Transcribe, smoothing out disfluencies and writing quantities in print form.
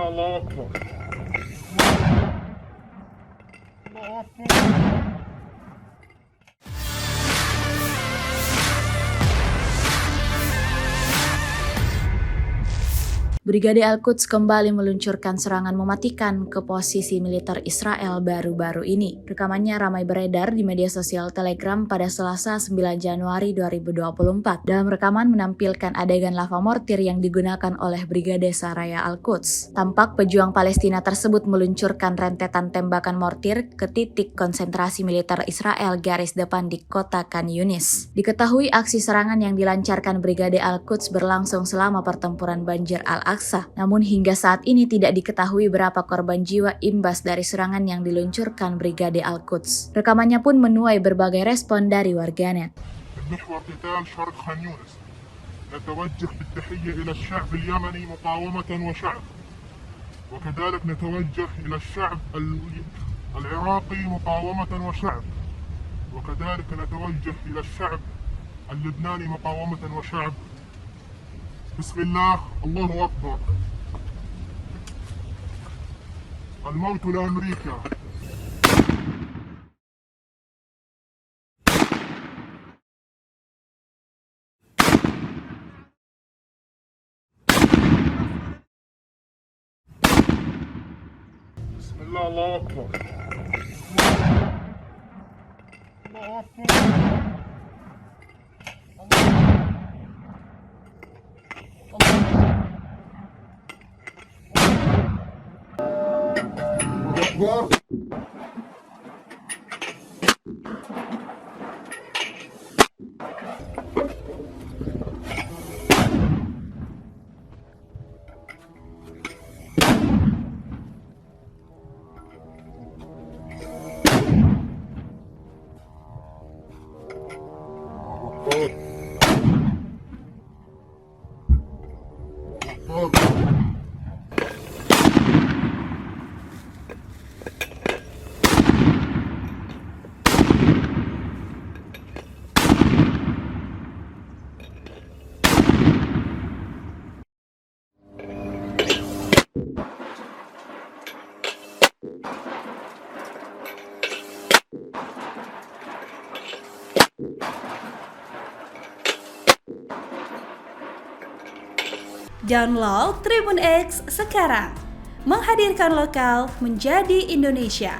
الله أكبر. الله أكبر. Brigade Al-Quds kembali meluncurkan serangan mematikan ke posisi militer Israel baru-baru ini. Rekamannya ramai beredar di media sosial Telegram pada Selasa 9 Januari 2024. Dalam rekaman menampilkan adegan lava mortir yang digunakan oleh Brigade Saraya Al-Quds. Tampak pejuang Palestina tersebut meluncurkan rentetan tembakan mortir ke titik konsentrasi militer Israel garis depan di kota Khan Yunis. Diketahui aksi serangan yang dilancarkan Brigade Al-Quds berlangsung selama pertempuran Banjir Al-Aqsa. Namun hingga saat ini tidak diketahui berapa korban jiwa imbas dari serangan yang diluncurkan Brigade Al-Quds. Rekamannya pun menuai berbagai respon dari warganet. محور قتال شرق خان يونس نتوجه بالتحية إلى الشعب اليمني مقاومة وشعب وكذلك نتوجه إلى الشعب العراقي مقاومة وشعب وكذلك نتوجه إلى الشعب اللبناني مقاومة وشعب. بسم الله الله أكبر. الموت لأمريكا. بسم الله الله أكبر. الله أكبر. أكبر. Download Tribun X sekarang, menghadirkan lokal menjadi Indonesia.